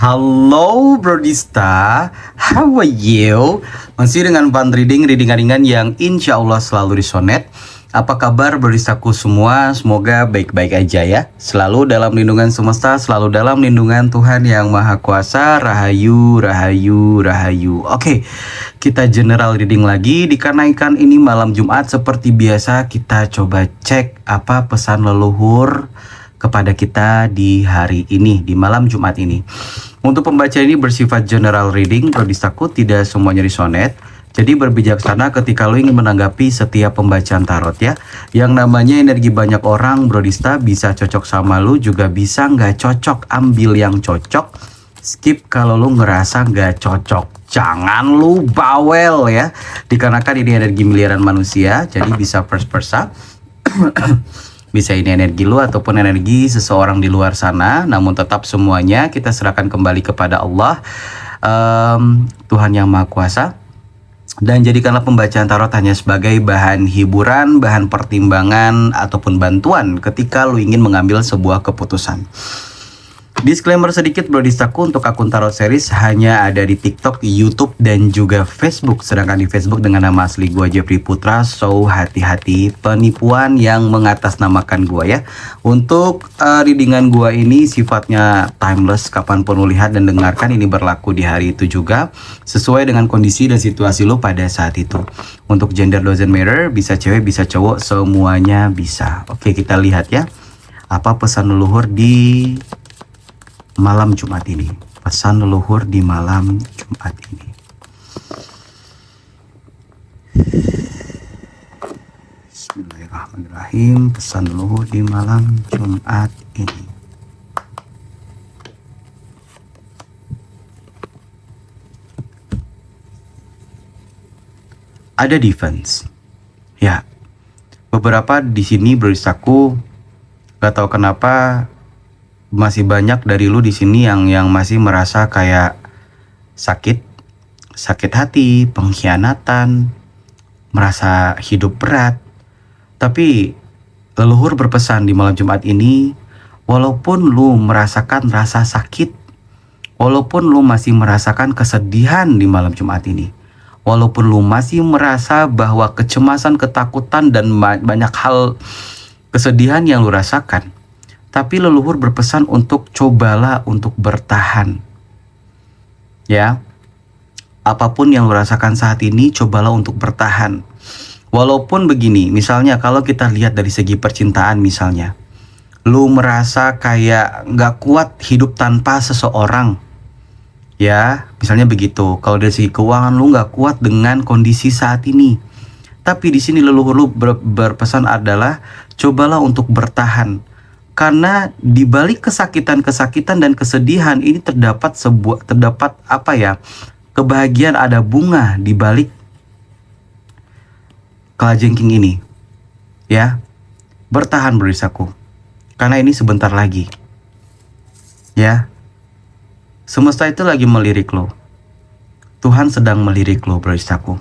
Halo Brodista, how are you? Masih dengan Fun Reading, reading ringan yang insya Allah selalu resonate. Apa kabar Brodistaku semua? Semoga baik-baik aja ya. Selalu dalam lindungan semesta, selalu dalam lindungan Tuhan yang Maha Kuasa. Rahayu, rahayu, rahayu. Oke, kita general reading lagi. Dikarenakan ini malam Jumat, seperti biasa kita coba cek apa pesan leluhur kepada kita di hari ini, di malam Jumat ini. Untuk pembacaan ini bersifat general reading, Brodistaku, tidak semuanya resonate. Jadi berbijaksana ketika lo ingin menanggapi setiap pembacaan tarot ya. Yang namanya energi banyak orang, Brodista, bisa cocok sama lo, juga bisa nggak cocok. Ambil yang cocok, skip kalau lo ngerasa nggak cocok. Jangan lu bawel ya, dikarenakan ini energi miliaran manusia, jadi bisa first person. Bisa ini energi lu ataupun energi seseorang di luar sana, namun tetap semuanya kita serahkan kembali kepada Allah, Tuhan yang Maha Kuasa. Dan jadikanlah pembacaan tarot hanya sebagai bahan hiburan, bahan pertimbangan, ataupun bantuan ketika lu ingin mengambil sebuah keputusan. Disclaimer sedikit Brodistaku, untuk akun tarot series hanya ada di TikTok, YouTube, dan juga Facebook. Sedangkan di Facebook dengan nama asli gue Jeffrey Putra. So hati-hati penipuan yang mengatasnamakan gue ya. Untuk readingan gue ini sifatnya timeless, kapanpun lu lihat dan dengarkan ini berlaku di hari itu juga, sesuai dengan kondisi dan situasi lo pada saat itu. Untuk gender doesn't matter, bisa cewek bisa cowok, semuanya bisa. Oke, kita lihat ya, apa pesan leluhur di malam Jumat ini. Pesan leluhur di malam Jumat ini. Bismillahirrahmanirrahim. Pesan leluhur di malam Jumat ini. Ada defense. Ya. Beberapa di sini Brodistaku gak tahu kenapa masih banyak dari lu di sini yang masih merasa kayak sakit hati, pengkhianatan, merasa hidup berat. Tapi leluhur berpesan di malam Jumat ini, walaupun lu merasakan rasa sakit, walaupun lu masih merasakan kesedihan di malam Jumat ini, walaupun lu masih merasa bahwa kecemasan, ketakutan, dan banyak hal kesedihan yang lu rasakan, tapi leluhur berpesan untuk cobalah untuk bertahan. Ya, apapun yang lu rasakan saat ini, cobalah untuk bertahan. Walaupun begini, misalnya kalau kita lihat dari segi percintaan misalnya, lu merasa kayak gak kuat hidup tanpa seseorang. Ya, misalnya begitu. Kalau dari segi keuangan lu gak kuat dengan kondisi saat ini. Tapi di sini leluhur lu berpesan adalah cobalah untuk bertahan. Karena di balik kesakitan dan kesedihan ini terdapat apa ya? Kebahagiaan, ada bunga di balik kalajengking ini. Ya. Bertahan Brodistaku. Karena ini sebentar lagi. Ya. Semesta itu lagi melirik lo. Tuhan sedang melirik lo Brodistaku.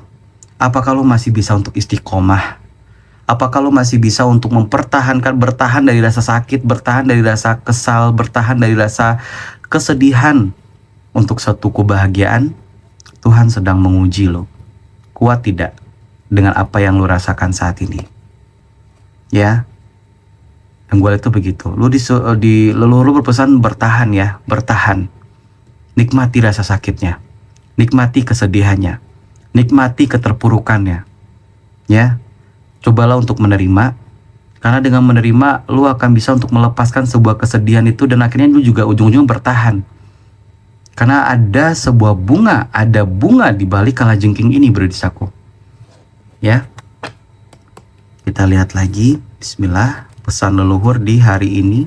Apakah lo masih bisa untuk istiqomah? Apakah lo masih bisa untuk mempertahankan, bertahan dari rasa sakit, bertahan dari rasa kesal, bertahan dari rasa kesedihan untuk satu kebahagiaan? Tuhan sedang menguji lo. Kuat tidak dengan apa yang lo rasakan saat ini? Ya. Dan gue lihat itu begitu. Lo di leluhur lo berpesan bertahan ya, bertahan. Nikmati rasa sakitnya. Nikmati kesedihannya. Nikmati keterpurukannya. Ya. Cobalah untuk menerima, karena dengan menerima lu akan bisa untuk melepaskan sebuah kesedihan itu, dan akhirnya lu juga ujung-ujung bertahan. Karena ada sebuah bunga, ada bunga di balik kalajengking ini Brodistaku. Ya. Kita lihat lagi, bismillah, pesan leluhur di hari ini.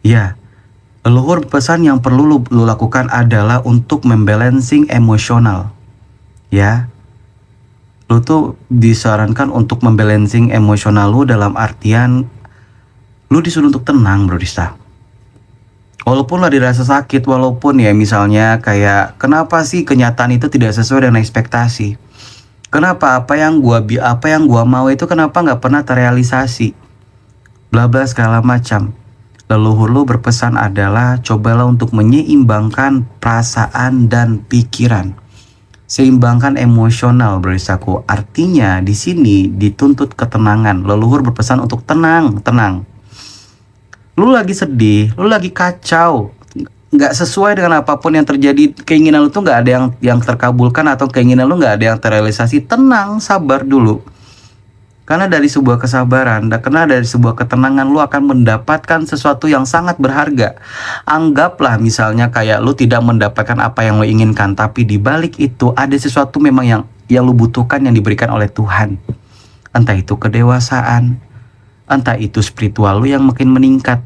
Ya. Leluhur pesan yang perlu lu lakukan adalah untuk membalancing emosional. Ya. Lu tuh disarankan untuk membalancing emosional lu, dalam artian lu disuruh untuk tenang Brodista. Walaupun lah dirasa sakit, walaupun ya misalnya kayak kenapa sih kenyataan itu tidak sesuai dengan ekspektasi? Kenapa apa yang gua mau itu kenapa nggak pernah terrealisasi? Bla bla segala macam. Leluhur lu berpesan adalah cobalah untuk menyeimbangkan perasaan dan pikiran. Seimbangkan emosional berisaku. Artinya di sini dituntut ketenangan. Leluhur berpesan untuk tenang, tenang. Lu lagi sedih, lu lagi kacau, nggak sesuai dengan apapun yang terjadi, keinginan lu tuh nggak ada yang terkabulkan atau keinginan lu nggak ada yang terrealisasi. Tenang, sabar dulu. Karena dari sebuah kesabaran, dan karena dari sebuah ketenangan, lu akan mendapatkan sesuatu yang sangat berharga. Anggaplah misalnya kayak lu tidak mendapatkan apa yang lu inginkan, tapi di balik itu ada sesuatu memang yang lu butuhkan yang diberikan oleh Tuhan. Entah itu kedewasaan, entah itu spiritual lu yang makin meningkat,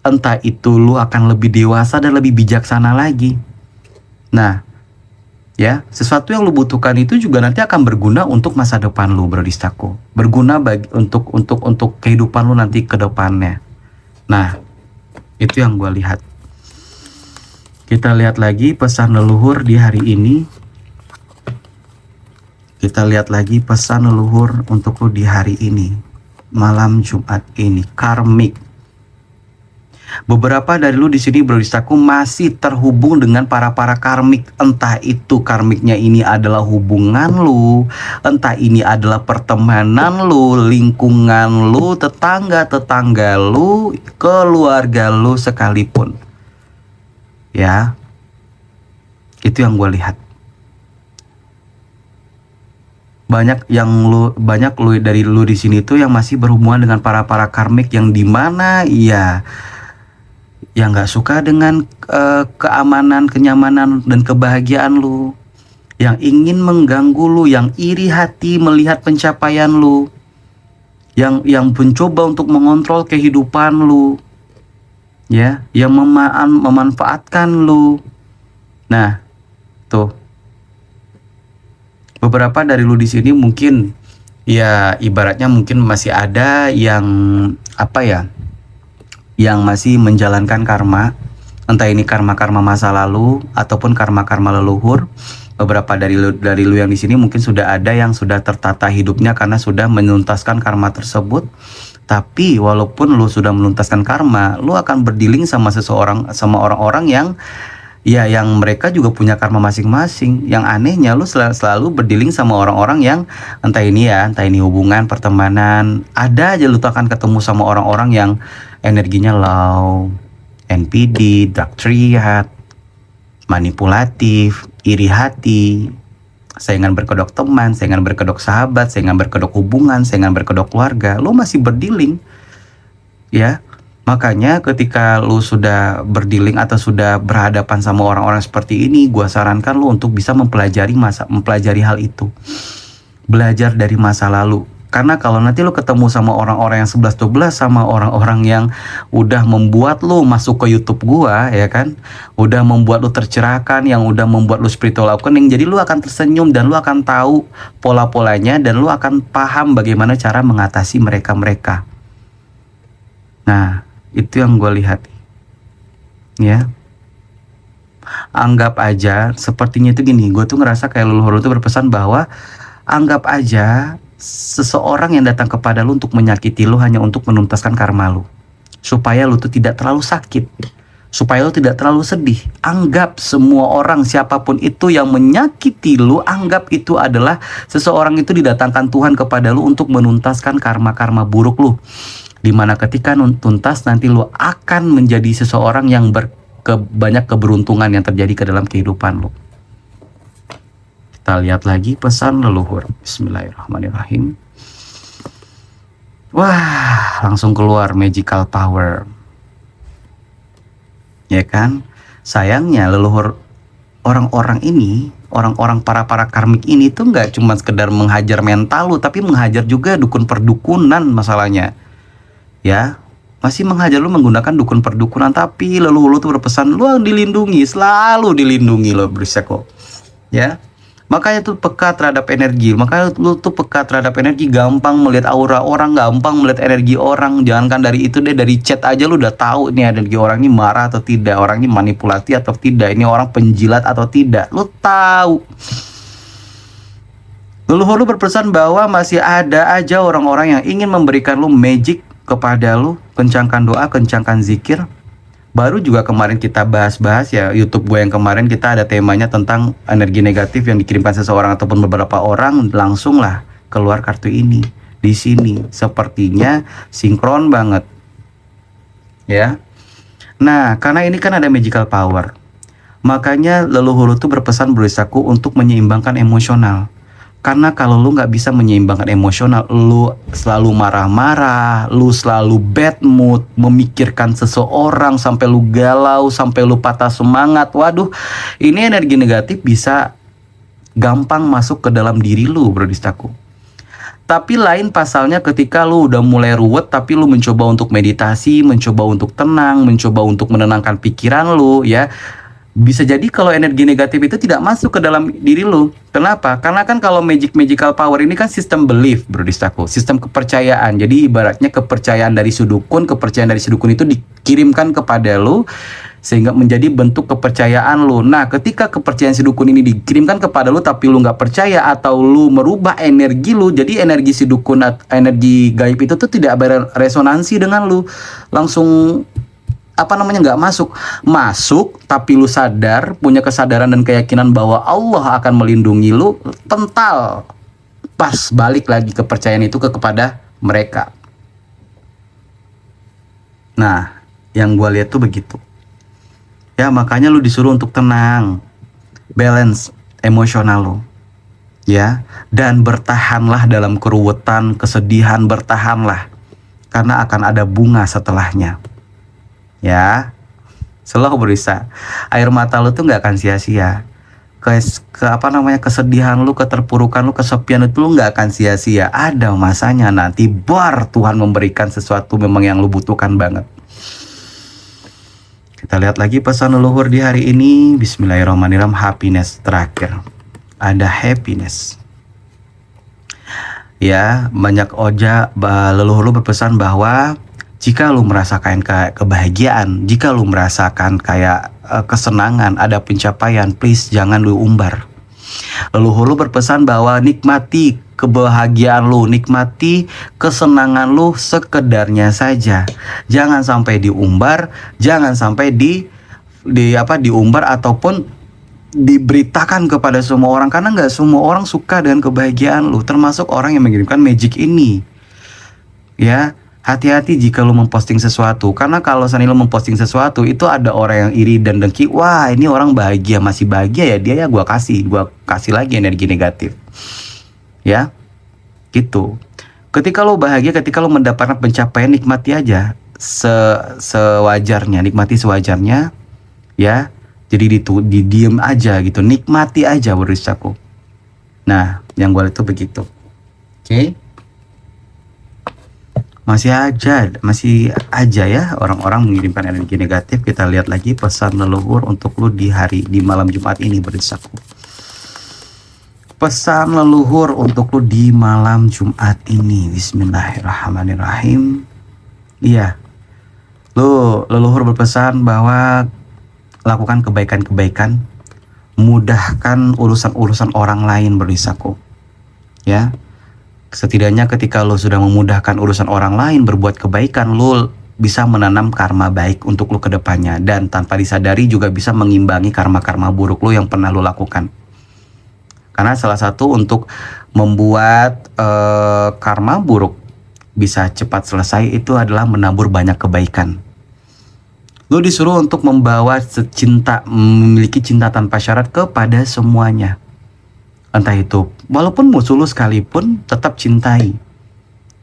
entah itu lu akan lebih dewasa dan lebih bijaksana lagi. Nah, ya, sesuatu yang lu butuhkan itu juga nanti akan berguna untuk masa depan lu, brodistaku. Berguna untuk kehidupan lu nanti ke depannya. Nah, itu yang gue lihat. Kita lihat lagi pesan leluhur di hari ini. Kita lihat lagi pesan leluhur untuk lu di hari ini. Malam Jumat ini, karmik. Beberapa dari lu di sini brodistaku masih terhubung dengan para karmik. Entah itu karmiknya ini adalah hubungan lu, entah ini adalah pertemanan lu, lingkungan lu, tetangga lu, keluarga lu sekalipun. Ya, itu yang gue lihat. Banyak lu dari lu di sini tuh yang masih berhubungan dengan para karmik yang dimana ya yang gak suka dengan keamanan, kenyamanan, dan kebahagiaan lu, yang ingin mengganggu lu, yang iri hati melihat pencapaian lu, yang mencoba untuk mengontrol kehidupan lu, ya, yang memanfaatkan lu. Nah, tuh beberapa dari lu di sini mungkin ya ibaratnya mungkin masih ada yang apa ya, yang masih menjalankan karma, entah ini karma masa lalu ataupun karma leluhur. Beberapa dari lu yang di sini mungkin sudah ada yang sudah tertata hidupnya karena sudah menuntaskan karma tersebut. Tapi walaupun lu sudah menuntaskan karma, lu akan berdealing sama orang-orang yang mereka juga punya karma masing-masing. Yang anehnya lu selalu berdealing sama orang-orang yang entah ini hubungan, pertemanan. Ada aja lu tuh akan ketemu sama orang-orang yang energinya low, NPD, drug triad, manipulatif, iri hati, saingan berkedok teman, saingan berkedok sahabat, saingan berkedok hubungan, saingan berkedok keluarga. Lu masih berdealing, ya. Makanya ketika lu sudah berdealing atau sudah berhadapan sama orang-orang seperti ini, gua sarankan lu untuk bisa mempelajari hal itu. Belajar dari masa lalu. Karena kalau nanti lu ketemu sama orang-orang yang 11-12, sama orang-orang yang udah membuat lu masuk ke YouTube gua, ya kan, udah membuat lu tercerahkan, yang udah membuat lu spiritual awakening, jadi lu akan tersenyum dan lu akan tahu pola-polanya dan lu akan paham bagaimana cara mengatasi mereka. Nah, itu yang gue lihat, ya. Anggap aja sepertinya itu gini, gue tuh ngerasa kayak leluhur itu berpesan bahwa anggap aja seseorang yang datang kepada lu untuk menyakiti lu hanya untuk menuntaskan karma lu, supaya lu tuh tidak terlalu sakit, supaya lu tidak terlalu sedih. Anggap semua orang, siapapun itu yang menyakiti lu, anggap itu adalah seseorang itu didatangkan Tuhan kepada lu untuk menuntaskan karma buruk lu, dimana ketika tuntas nanti lu akan menjadi seseorang yang banyak keberuntungan yang terjadi ke dalam kehidupan lu. Kita lihat lagi pesan leluhur. Bismillahirrahmanirrahim. Wah, langsung keluar magical power, ya kan? Sayangnya leluhur orang-orang ini, orang-orang para karmik ini tuh nggak cuma sekedar menghajar mental lu, tapi menghajar juga dukun perdukunan masalahnya, ya. Masih menghajar lu menggunakan dukun perdukunan, tapi leluhur lu tuh berpesan lu dilindungi, selalu dilindungi lo, berisiko, ya. Makanya tuh peka terhadap energi. Makanya lu tuh peka terhadap energi, gampang melihat aura orang, gampang melihat energi orang. Jangankan dari itu deh, dari chat aja lu udah tahu nih energi orang ini marah atau tidak, orang ini manipulatif atau tidak, ini orang penjilat atau tidak. Lu tahu. Leluhur lu berpesan bahwa masih ada aja orang-orang yang ingin memberikan lu magic, kepada lu, kencangkan doa, kencangkan zikir. Baru juga kemarin kita bahas-bahas ya, YouTube gue yang kemarin kita ada temanya tentang energi negatif yang dikirimkan seseorang ataupun beberapa orang, langsung lah keluar kartu ini. Di sini sepertinya sinkron banget. Ya. Nah, karena ini kan ada magical power. Makanya leluhur itu berpesan Berisaku untuk menyeimbangkan emosional. Karena kalau lu nggak bisa menyeimbangkan emosional, lu selalu marah-marah, lu selalu bad mood, memikirkan seseorang sampai lu galau, sampai lu patah semangat. Waduh, ini energi negatif bisa gampang masuk ke dalam diri lu, Berisaku. Tapi lain pasalnya ketika lu udah mulai ruwet tapi lu mencoba untuk meditasi, mencoba untuk tenang, mencoba untuk menenangkan pikiran lu ya. Bisa jadi kalau energi negatif itu tidak masuk ke dalam diri lu. Kenapa? Karena kan kalau magical power ini kan sistem belief, Berisaku, sistem kepercayaan. Jadi ibaratnya kepercayaan dari sudukun, kepercayaan dari sudukun itu dikirimkan kepada lu sehingga menjadi bentuk kepercayaan lu. Nah, ketika kepercayaan si dukun ini dikirimkan kepada lu tapi lu nggak percaya atau lu merubah energi lu, jadi energi si dukun, energi gaib itu tuh tidak beresonansi dengan lu, langsung nggak masuk tapi lu sadar, punya kesadaran dan keyakinan bahwa Allah akan melindungi lu, tental pas balik lagi kepercayaan itu kepada mereka. Nah, yang gue lihat tuh begitu ya. Makanya lu disuruh untuk tenang, balance emosional lu ya, dan bertahanlah dalam keruwetan, kesedihan, bertahanlah karena akan ada bunga setelahnya. Ya, selalu berusaha. Air mata lu tuh nggak akan sia-sia. Kesedihan lu, keterpurukan lu, kesepian itu lu nggak akan sia-sia. Ada masanya nanti Tuhan memberikan sesuatu memang yang lu butuhkan banget. Kita lihat lagi pesan leluhur di hari ini. Bismillahirrahmanirrahim. Happiness terakhir. Ada happiness. Ya, banyak leluhur lu berpesan bahwa jika lu merasakan kayak kebahagiaan, jika lu merasakan kayak kesenangan, ada pencapaian, please jangan lu umbar. Leluhur lu berpesan bahwa nikmati kebahagiaan lu, nikmati kesenangan lu sekedarnya saja. Jangan sampai diumbar, jangan sampai diumbar ataupun diberitakan kepada semua orang, karena nggak semua orang suka dengan kebahagiaan lu, termasuk orang yang mengirimkan magic ini. Ya, hati-hati jika lu memposting sesuatu, karena kalau seandainya lu memposting sesuatu itu ada orang yang iri dan dengki. Wah, ini orang bahagia, masih bahagia ya dia ya, gua kasih lagi energi negatif. Ya, gitu. Ketika lu bahagia, ketika lu mendapatkan pencapaian, nikmati aja sewajarnya, nikmati sewajarnya. Ya, jadi diem aja gitu, nikmati aja Berisaku. Nah, yang gua lihat itu begitu. Oke. Masih aja ya orang-orang mengirimkan energi negatif. Kita lihat lagi pesan leluhur untuk lu di malam Jumat ini, Berisaku. Pesan leluhur untuk lu di malam Jumat ini. Bismillahirrahmanirrahim. Iya, leluhur berpesan bahwa lakukan kebaikan-kebaikan, mudahkan urusan-urusan orang lain, Berisaku. Ya, setidaknya ketika lo sudah memudahkan urusan orang lain, berbuat kebaikan, lo bisa menanam karma baik untuk lo ke depannya. Dan tanpa disadari juga bisa mengimbangi karma-karma buruk lo yang pernah lo lakukan. Karena salah satu untuk membuat karma buruk bisa cepat selesai itu adalah menabur banyak kebaikan. Lo disuruh untuk memiliki cinta tanpa syarat kepada semuanya. Entah itu walaupun musuh lu sekalipun, tetap cintai.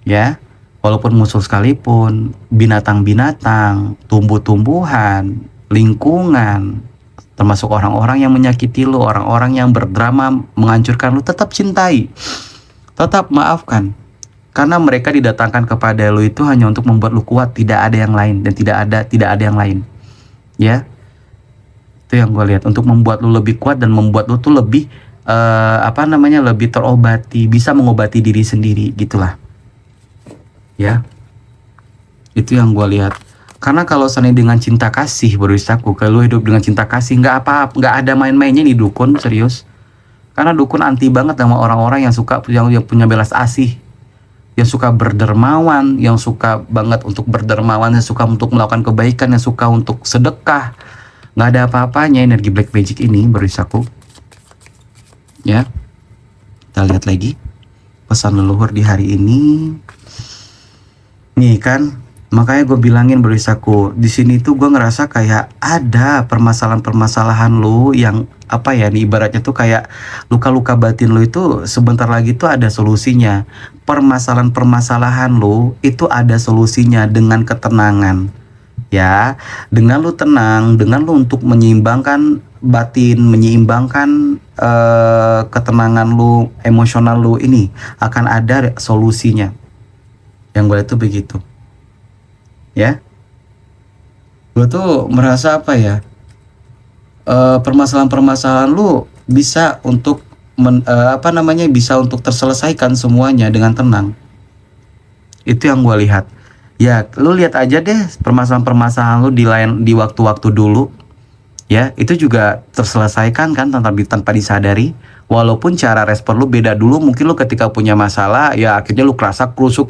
Ya, walaupun musuh sekalipun, binatang-binatang, tumbuh-tumbuhan, lingkungan, termasuk orang-orang yang menyakiti lu, orang-orang yang berdrama menghancurkan lu, tetap cintai. Tetap maafkan. Karena mereka didatangkan kepada lu itu hanya untuk membuat lu kuat, tidak ada yang lain, dan tidak ada yang lain. Ya. Itu yang gue lihat, untuk membuat lu lebih kuat dan membuat lu tuh lebih lebih terobati, bisa mengobati diri sendiri, gitulah. Ya, itu yang gue lihat. Karena kalau seandainya dengan cinta kasih, Berisaku, kalau hidup dengan cinta kasih, nggak ada main-mainnya nih dukun, serius. Karena dukun anti banget sama orang-orang yang suka yang punya belas asih. yang suka berdermawan, yang suka banget untuk berdermawan, yang suka untuk melakukan kebaikan, yang suka untuk sedekah. Nggak ada apa-apanya energi black magic ini berisaku. Ya, kita lihat lagi pesan leluhur di hari ini. Nih kan, makanya gue bilangin berisaku, di sini tuh gue ngerasa kayak ada permasalahan-permasalahan lu yang apa ya nih, ibaratnya tuh kayak luka-luka batin lu itu sebentar lagi tuh ada solusinya. Permasalahan-permasalahan lu itu ada solusinya dengan ketenangan. Ya, dengan lu tenang, dengan lu untuk menyeimbangkan batin, menyeimbangkan ketenangan lu, emosional lu ini akan ada solusinya. Yang gue lihat tuh begitu. Ya, gue tuh merasa apa ya, permasalahan-permasalahan lu bisa untuk bisa untuk terselesaikan semuanya dengan tenang. Itu yang gue lihat. Ya, lu lihat aja deh permasalahan-permasalahan lu di waktu-waktu dulu. Ya, itu juga terselesaikan kan tanpa disadari. Walaupun cara respon lu beda. Dulu mungkin lu ketika punya masalah, ya akhirnya lu kerasa krusuk,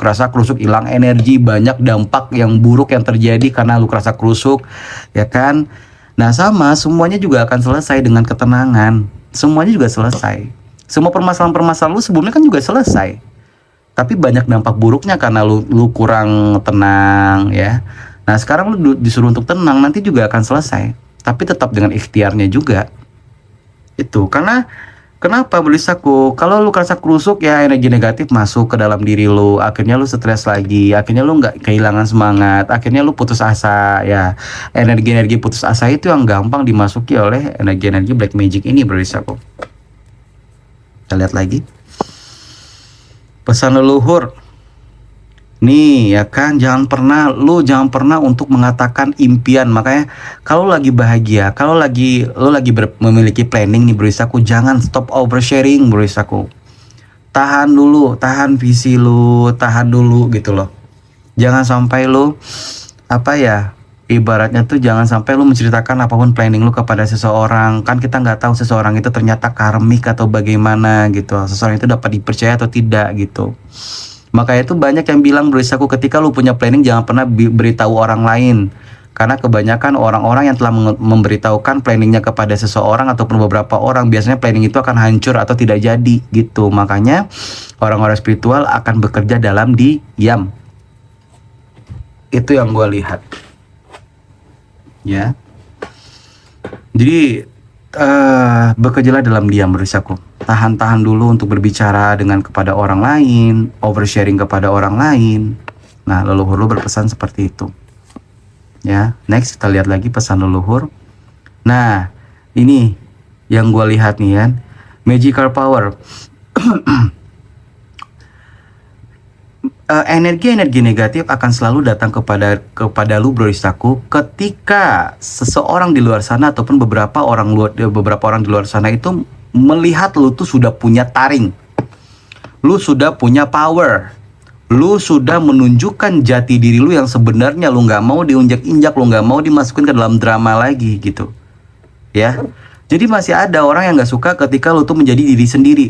hilang energi, banyak dampak yang buruk yang terjadi karena lu kerasa krusuk, ya kan? Nah, sama semuanya juga akan selesai dengan ketenangan. Semuanya juga selesai. Semua permasalahan-permasalahan lu sebelumnya kan juga selesai. Tapi banyak dampak buruknya karena lu kurang tenang, ya. Nah, sekarang lu disuruh untuk tenang, nanti juga akan selesai. Tapi tetap dengan ikhtiarnya juga. Itu karena kenapa belisaku? Kalau lu kerasa krusuk, ya energi negatif masuk ke dalam diri lu. Akhirnya lu stres lagi. Akhirnya lu nggak kehilangan semangat. Akhirnya lu putus asa. Ya, energi-energi putus asa itu yang gampang dimasuki oleh energi-energi black magic ini belisaku. Kita lihat lagi. Pesan leluhur. Nih ya kan, jangan pernah untuk mengatakan impian. Makanya kalau lagi bahagia, kalau lu lagi memiliki planning nih berisaku, jangan stop oversharing berisaku. Tahan dulu, tahan visi lu, tahan dulu gitu loh. Jangan sampai lu ibaratnya tuh jangan sampai lu menceritakan apapun planning lu kepada seseorang. Kan kita nggak tahu seseorang itu ternyata karmik atau bagaimana gitu. Seseorang itu dapat dipercaya atau tidak gitu. Makanya itu banyak yang bilang berisaku, ketika lu punya planning jangan pernah beritahu orang lain. Karena kebanyakan orang-orang yang telah memberitahukan planningnya kepada seseorang ataupun beberapa orang, biasanya planning itu akan hancur atau tidak jadi gitu. Makanya orang-orang spiritual akan bekerja dalam diam. Itu yang gue lihat. Ya. Jadi bekerjalah dalam diam berisaku. Tahan-tahan dulu untuk berbicara kepada orang lain, oversharing kepada orang lain. Nah, leluhur lu berpesan seperti itu. Ya, next kita lihat lagi pesan leluhur. Nah, ini yang gue lihat nih kan, magical power. Energi-energi negatif akan selalu datang kepada lu berisaku ketika seseorang di luar sana ataupun beberapa orang di luar sana itu melihat lu tuh sudah punya taring, lu sudah punya power, lu sudah menunjukkan jati diri lu yang sebenarnya lu nggak mau diunjak-injak, lu nggak mau dimasukin ke dalam drama lagi gitu, ya. Jadi masih ada orang yang nggak suka ketika lu tuh menjadi diri sendiri,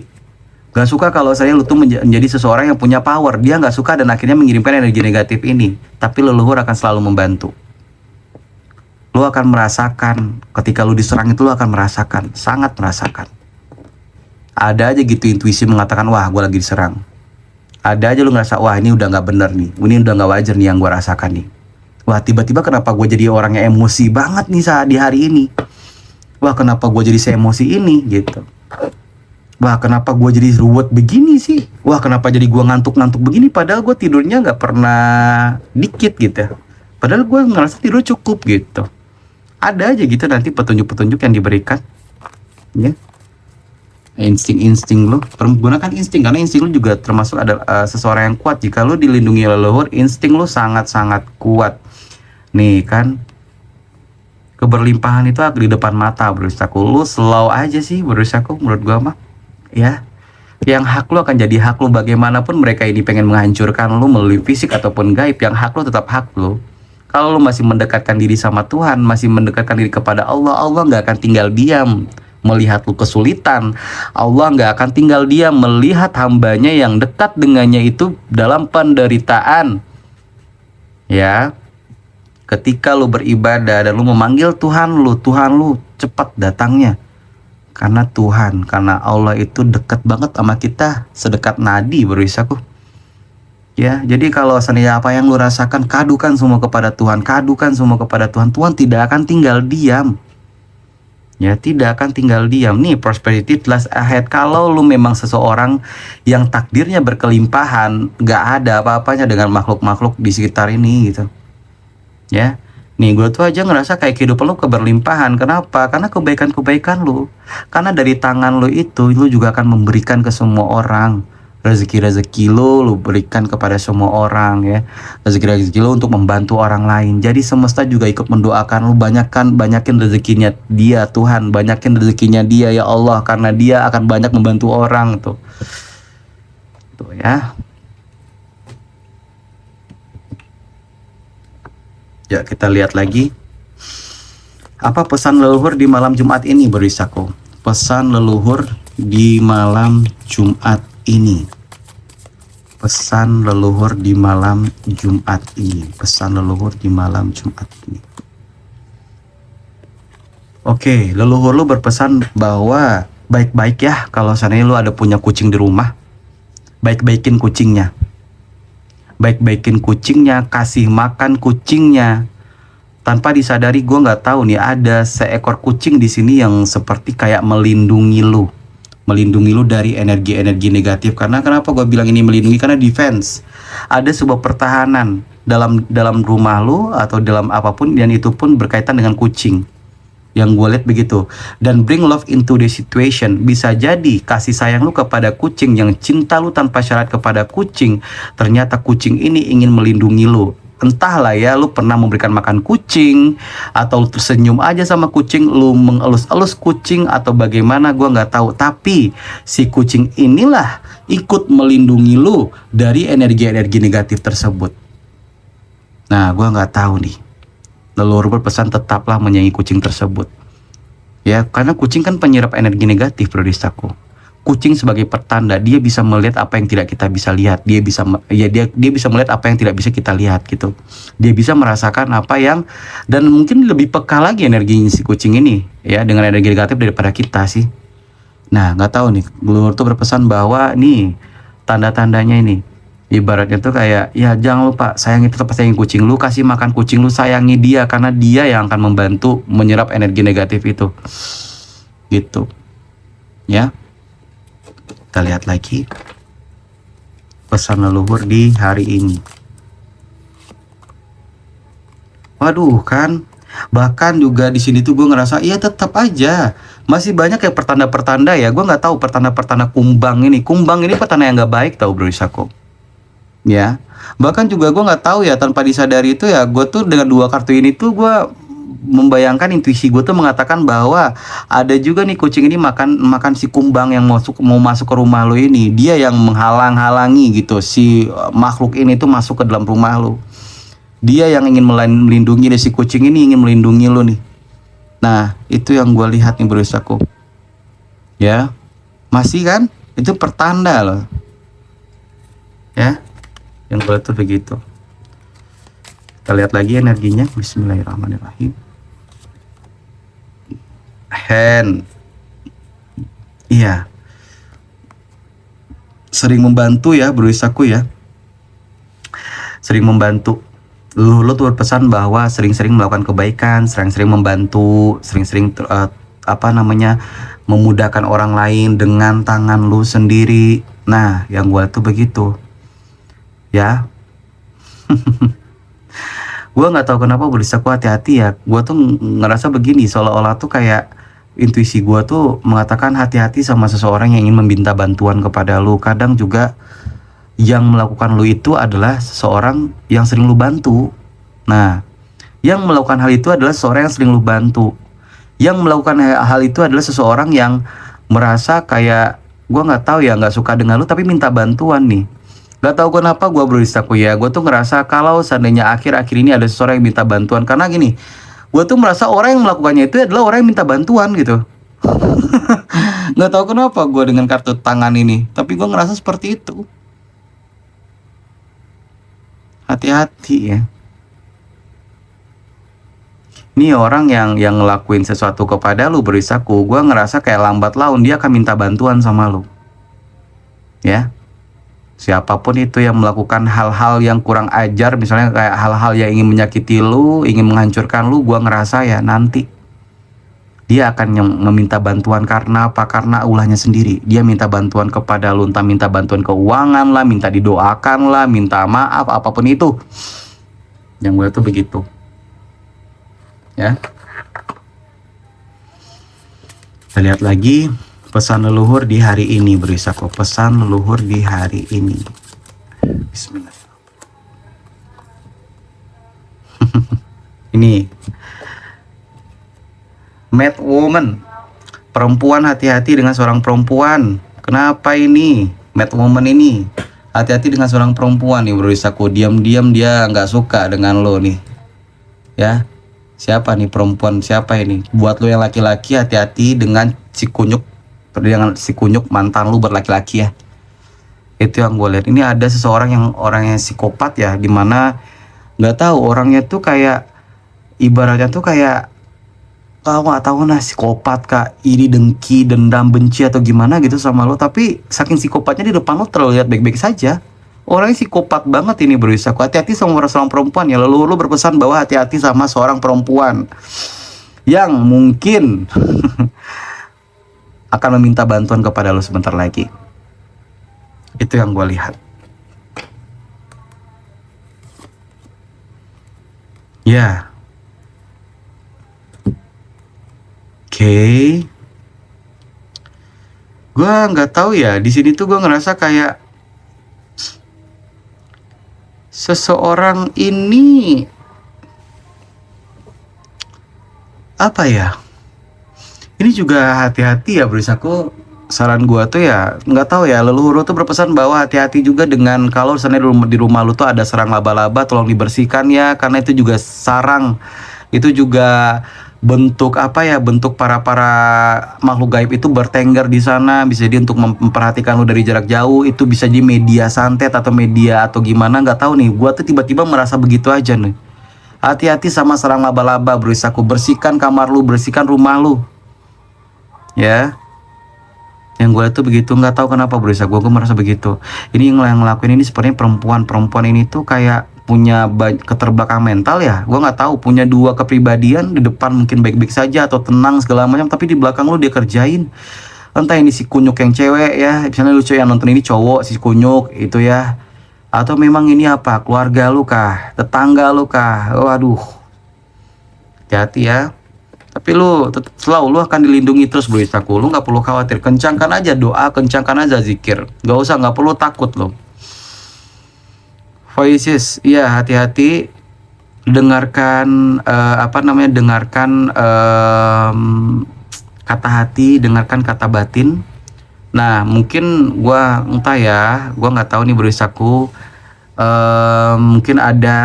nggak suka kalau saya lu tuh menjadi seseorang yang punya power, dia nggak suka dan akhirnya mengirimkan energi negatif ini. Tapi leluhur akan selalu membantu. Lu akan merasakan ketika lu diserang itu, lu akan merasakan, sangat merasakan. Ada aja gitu intuisi mengatakan, wah gue lagi diserang. Ada aja lu ngerasa, wah ini udah gak bener nih, ini udah gak wajar nih yang gue rasakan nih. Wah tiba-tiba kenapa gue jadi orangnya emosi banget nih saat di hari ini. Wah kenapa gue jadi seemosi ini gitu. Wah kenapa gue jadi ruwet begini sih. Wah kenapa jadi gue ngantuk-ngantuk begini, padahal gue tidurnya gak pernah dikit gitu. Padahal gue ngerasa tidur cukup gitu. Ada aja gitu nanti petunjuk-petunjuk yang diberikan. Ya. Insting-insting lo, gunakan insting, karena insting lo juga termasuk seseorang yang kuat. Jika lo dilindungi leluhur, insting lo sangat-sangat kuat. Nih kan, keberlimpahan itu di depan mata berisaku. Lo slow aja sih berisaku, menurut gua mah. Ya, yang hak lo akan jadi hak lo, bagaimanapun mereka ini pengen menghancurkan lo melalui fisik ataupun gaib, yang hak lo tetap hak lo. Kalau lo masih mendekatkan diri sama Tuhan, masih mendekatkan diri kepada Allah, Allah nggak akan tinggal diam. melihat lu kesulitan. Allah nggak akan tinggal diam melihat hambanya yang dekat dengannya itu dalam penderitaan. Ya, ketika lu beribadah dan lu memanggil Tuhan lu cepat datangnya. Karena Tuhan, karena Allah itu dekat banget sama kita, sedekat nadi berisaku. Ya, jadi kalau seandainya apa yang lu rasakan, kadukan semua kepada Tuhan, kadukan semua kepada Tuhan. Tuhan tidak akan tinggal diam. Ya, tidak akan tinggal diam. Nih, prosperity last ahead. Kalau lu memang seseorang yang takdirnya berkelimpahan, gak ada apa-apanya dengan makhluk-makhluk di sekitar ini gitu. Ya, nih gue tuh aja ngerasa kayak kehidupan lu keberlimpahan. Kenapa? Karena kebaikan-kebaikan lu. Karena dari tangan lu itu, lu juga akan memberikan ke semua orang. Rezeki-rezeki lu berikan kepada semua orang ya. Rezeki-rezeki lu untuk membantu orang lain. Jadi semesta juga ikut mendoakan lu, banyakin rezekinya dia Tuhan, banyakin rezekinya dia ya Allah, karena dia akan banyak membantu orang tuh. Tuh ya. Ya, kita lihat lagi. Apa pesan leluhur di malam Jumat ini, berisaku? Pesan leluhur di malam Jumat ini. Pesan leluhur di malam Jumat ini. Pesan leluhur di malam Jumat ini. Oke, leluhur lu berpesan bahwa baik-baik ya kalau seandainya lu ada punya kucing di rumah. Baik-baikin kucingnya. Baik-baikin kucingnya, kasih makan kucingnya. Tanpa disadari gue nggak tahu nih ada seekor kucing di sini yang seperti kayak melindungi lu dari energi-energi negatif. Karena kenapa gue bilang ini melindungi? Karena defense, ada sebuah pertahanan dalam rumah lu atau dalam apapun, dan itu pun berkaitan dengan kucing. Yang gue lihat begitu. Dan bring love into the situation. Bisa jadi kasih sayang lu kepada kucing, yang cinta lu tanpa syarat kepada kucing, ternyata kucing ini ingin melindungi lu. Entahlah ya, lu pernah memberikan makan kucing, atau lu tersenyum aja sama kucing, lu mengelus-elus kucing, atau bagaimana gue nggak tahu. Tapi si kucing inilah ikut melindungi lu dari energi-energi negatif tersebut. Nah, gue nggak tahu nih. Leluhur berpesan tetaplah menyayangi kucing tersebut. Ya, karena kucing kan penyerap energi negatif, bro-distaku. Kucing sebagai pertanda, dia bisa melihat apa yang tidak kita bisa lihat. Dia bisa melihat apa yang tidak bisa kita lihat gitu. Dia bisa merasakan apa yang, dan mungkin lebih peka lagi energi si kucing ini ya dengan energi negatif daripada kita sih. Nah, nggak tahu nih, leluhur tuh berpesan bahwa nih tanda-tandanya ini. Ibaratnya tuh kayak, ya jangan lupa sayangi, tetap sayangi kucing lu, kasih makan kucing lu, sayangi dia, karena dia yang akan membantu menyerap energi negatif itu. Gitu. Ya. Kita lihat lagi pesan leluhur di hari ini. Waduh kan, bahkan juga di sini tuh gue ngerasa iya tetap aja masih banyak kayak pertanda-pertanda ya. Gue nggak tahu pertanda-pertanda kumbang ini. Kumbang ini pertanda yang nggak baik tau, bro Isako. Ya, bahkan juga gue nggak tahu ya, tanpa disadari itu ya, gue tuh dengan dua kartu ini tuh gue membayangkan, intuisi gue tuh mengatakan bahwa ada juga nih kucing ini makan si kumbang yang mau masuk ke rumah lo ini. Dia yang menghalang-halangi gitu si makhluk ini tuh masuk ke dalam rumah lo. Dia yang ingin melindungi, si kucing ini ingin melindungi lo nih. Nah, itu yang gue lihat nih, berusahaku. Ya, masih kan? Itu pertanda loh. Ya, yang gue lihat tuh begitu. Kita lihat lagi energinya. Bismillahirrahmanirrahim. Hand, iya, sering membantu ya, berusahaku ya, sering membantu. Lu tuh berpesan bahwa sering-sering melakukan kebaikan, sering-sering membantu, sering-sering memudahkan orang lain dengan tangan lu sendiri. Nah, yang gua tuh begitu, ya. Gue nggak tahu kenapa berusahaku hati-hati ya. Gue tuh ngerasa begini, seolah-olah tuh kayak intuisi gue tuh mengatakan hati-hati sama seseorang yang ingin meminta bantuan kepada lu. Kadang juga yang melakukan lu itu adalah seseorang yang sering lu bantu. Nah, yang melakukan hal itu adalah seseorang yang sering lu bantu. Yang melakukan hal itu adalah seseorang yang merasa kayak, gue nggak tahu ya, nggak suka dengan lu tapi minta bantuan nih. Gak tahu kenapa gue berusahaku ya. Gue tuh ngerasa kalau seandainya akhir-akhir ini ada seseorang yang minta bantuan. Karena gini, gue tuh merasa orang yang melakukannya itu adalah orang yang minta bantuan gitu. Nggak tahu kenapa gue dengan kartu tangan ini, tapi gue ngerasa seperti itu. Hati-hati ya. Ini orang yang ngelakuin sesuatu kepada lu berisaku, gue ngerasa kayak lambat laun dia akan minta bantuan sama lu. Ya. Siapapun itu yang melakukan hal-hal yang kurang ajar, misalnya kayak hal-hal yang ingin menyakiti lu, ingin menghancurkan lu, gue ngerasa ya nanti dia akan meminta bantuan. Karena apa? Karena ulahnya sendiri. Dia minta bantuan kepada lu, entah minta bantuan keuangan lah, minta didoakan lah, minta maaf, apapun itu. Yang gue tuh begitu. Ya. Kita lihat lagi pesan leluhur di hari ini berisaku. Pesan leluhur di hari ini. Bismillah. Ini mad woman, perempuan, hati-hati dengan seorang perempuan. Kenapa ini mad woman ini? Hati-hati dengan seorang perempuan nih berisaku. Diam-diam dia nggak suka dengan lo nih. Ya, siapa nih perempuan? Siapa ini? Buat lo yang laki-laki, hati-hati dengan si kunyuk, mantan lu berlaki-laki ya. Itu yang gue lihat. Ini ada seseorang yang orangnya psikopat ya, dimana nggak tahu orangnya tuh kayak ibaratnya tuh kayak nggak tahu nah psikopat kak, iri, dengki, dendam, benci atau gimana gitu sama lo. Tapi saking psikopatnya di depan lo terlihat baik-baik saja. Orangnya psikopat banget ini berisaku. Hati-hati sama seorang perempuan ya. Lalu lo berpesan bahwa hati-hati sama seorang perempuan yang mungkin akan meminta bantuan kepada lo sebentar lagi. Itu yang gue lihat. Ya. Oke. Gue nggak tahu ya. Di sini tuh gue ngerasa kayak seseorang ini apa ya? Ini juga hati-hati ya berisaku. Saran gua tuh ya nggak tahu ya, leluhur tuh berpesan bahwa hati-hati juga dengan kalau misalnya di rumah lu tuh ada sarang laba-laba, tolong dibersihkan ya, karena itu juga sarang, itu juga bentuk apa ya, bentuk para makhluk gaib itu bertengger di sana. Bisa jadi untuk memperhatikan lu dari jarak jauh, itu bisa jadi media santet atau media atau gimana, nggak tahu nih. Gua tuh tiba-tiba merasa begitu aja nih. Hati-hati sama sarang laba-laba berisaku. Bersihkan kamar lu, bersihkan rumah lu. Ya, yang gue tuh begitu, nggak tahu kenapa berusaha gue merasa begitu. Ini yang ngelakuin ini sebenarnya perempuan ini tuh kayak punya keterbelakang mental ya. Gue nggak tahu, punya dua kepribadian. Di depan mungkin baik-baik saja atau tenang segala macam, tapi di belakang lu dia kerjain. Entah ini si kunyuk yang cewek ya, misalnya lu cewek yang nonton ini cowok si kunyuk itu ya, atau memang ini apa, keluarga lu kah, tetangga lu kah. Waduh, hati-hati ya. Tapi lu selalu akan dilindungi terus berisaku. Lu nggak perlu khawatir. Kencangkan aja doa, kencangkan aja zikir. Nggak perlu takut lo. Voices, iya hati-hati. Dengarkan dengarkan kata hati, dengarkan kata batin. Nah mungkin gua entah ya, gua nggak tahu nih berisaku. Mungkin ada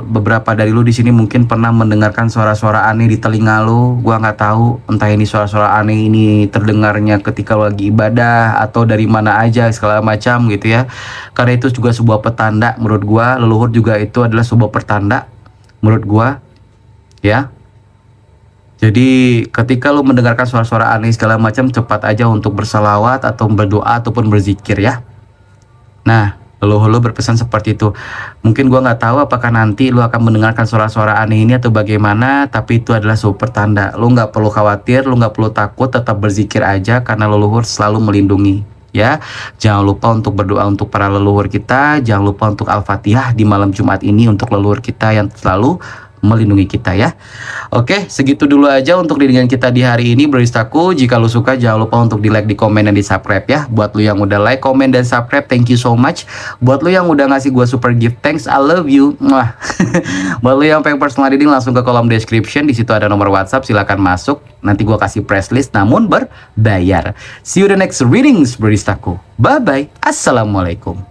beberapa dari lu di sini mungkin pernah mendengarkan suara-suara aneh di telinga lu. Gua nggak tahu entah ini suara-suara aneh ini terdengarnya ketika lu lagi ibadah atau dari mana aja segala macam gitu ya. Karena itu juga sebuah petanda menurut gua. Leluhur juga itu adalah sebuah pertanda menurut gua ya. Jadi ketika lu mendengarkan suara-suara aneh segala macam, cepat aja untuk bersalawat atau berdoa ataupun berzikir ya. Nah, leluhur lu berpesan seperti itu. Mungkin gua nggak tahu apakah nanti lu akan mendengarkan suara-suara aneh ini atau bagaimana, tapi itu adalah suatu pertanda. Lu nggak perlu khawatir, lu nggak perlu takut, tetap berzikir aja karena leluhur selalu melindungi ya. Jangan lupa untuk berdoa untuk para leluhur kita, jangan lupa untuk Al-Fatihah di malam Jumat ini untuk leluhur kita yang selalu melindungi kita ya. Oke, segitu dulu aja untuk readingan kita di hari ini beristaku. Jika lu suka jangan lupa untuk di like, di komen, dan di subscribe ya. Buat lu yang udah like, komen, dan subscribe, thank you so much. Buat lu yang udah ngasih gua super gift, thanks, I love you. Mwah. Buat lu yang pengen personal reading, langsung ke kolom description, di situ ada nomor WhatsApp, silakan masuk. Nanti gua kasih press list namun berbayar. See you the next readings beristaku. Bye bye. Assalamualaikum.